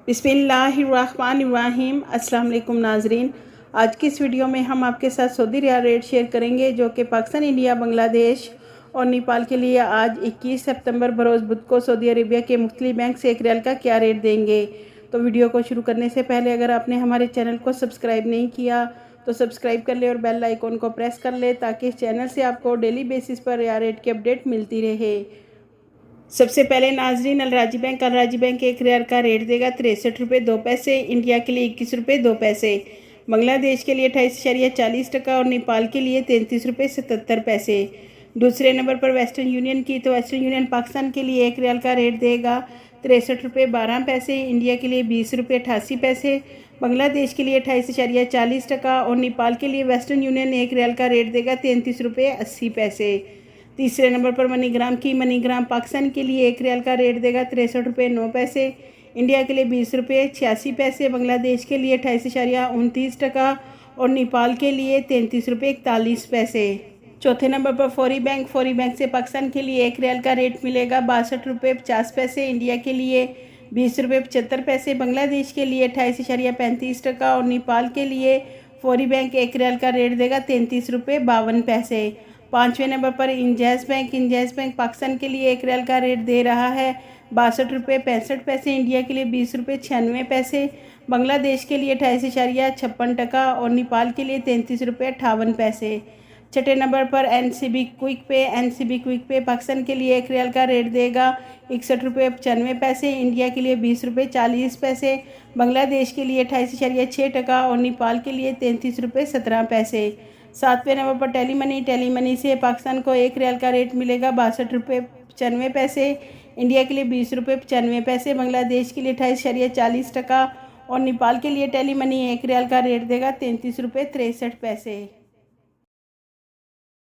बिस्मिल्लाहिर्रहमानिर्रहीम। अस्सलाम वालेकुम नाजरीन, आज की इस वीडियो में हम आपके साथ सऊदी रियाल रेट शेयर करेंगे जो कि पाकिस्तान, इंडिया, बांग्लादेश और नेपाल के लिए आज 21 सितंबर बरोज़ बुध को सऊदी अरेबिया के मुख्तलिफ बैंक से 1 रियाल का क्या रेट देंगे। तो वीडियो को शुरू करने से पहले अगर आपने हमारे चैनल को सब्सक्राइब नहीं किया तो सब्सक्राइब कर ले और बेल आइकॉन को प्रेस कर ले ताकि इस चैनल से आपको डेली बेसिस पर रियाल रेट की अपडेट मिलती रहे। सबसे पहले नाजरीन, अलराजी बैंक 1 रियाल का रेट देगा 63 रुपये 2 पैसे, इंडिया के लिए 21 रुपये 2 पैसे, बांग्लादेश के लिए 28.40 और नेपाल के लिए 33 रुपये 77 पैसे। दूसरे नंबर पर वेस्टर्न यूनियन की, तो वेस्टर्न यूनियन पाकिस्तान के लिए 1 रियाल का रेट देगा 63 रुपये 12 पैसे, इंडिया के लिए 20 रुपये 88 पैसे, बांग्लादेश के लिए 28.40 और नेपाल के लिए वेस्टर्न यूनियन 1 रियाल का रेट देगा 33 रुपये 80 पैसे। तीसरे नंबर पर मनीग्राम की, मनीग्राम पाकिस्तान के लिए 1 रियाल का रेट देगा 63 रुपये 9 पैसे, इंडिया के लिए 20 रुपये 86 पैसे, बांग्लादेश के लिए 28.29 और नेपाल के लिए 33 रुपये 41 पैसे। चौथे नंबर पर फौरी बैंक से पाकिस्तान के लिए 1 रियाल का रेट मिलेगा 62 रुपये 50 पैसे, इंडिया के लिए 20 रुपये 75 पैसे, बांग्लादेश के लिए 28.35 और नेपाल के लिए फौरी बैंक 1 रियाल का रेट देगा 33 रुपये 52 पैसे। पाँचवें नंबर पर इंजैज़ बैंक पाकिस्तान के लिए 1 रियाल का रेट दे रहा है 62 रुपये 65 पैसे, इंडिया के लिए 20 रुपये 96 पैसे, बांग्लादेश के लिए 28.56 और नेपाल के लिए 33 रुपये 58 पैसे। छठे नंबर पर एनसीबी क्विक पे पाकिस्तान के लिए 1 रियाल का रेट देगा 61 रुपये 95 पैसे, इंडिया के लिए 20 रुपये 40 पैसे, बांग्लादेश के लिए 28.6 और नेपाल के लिए 33 रुपये 17 पैसे। सातवें नंबर पर टेली मनी से पाकिस्तान को 1 रियाल का रेट मिलेगा 62 रुपये 95 पैसे, इंडिया के लिए 20 रुपये 95 पैसे, बांग्लादेश के लिए 28.40 और नेपाल के लिए टेली मनी 1 रियाल का रेट देगा 33 रुपये 63 पैसे।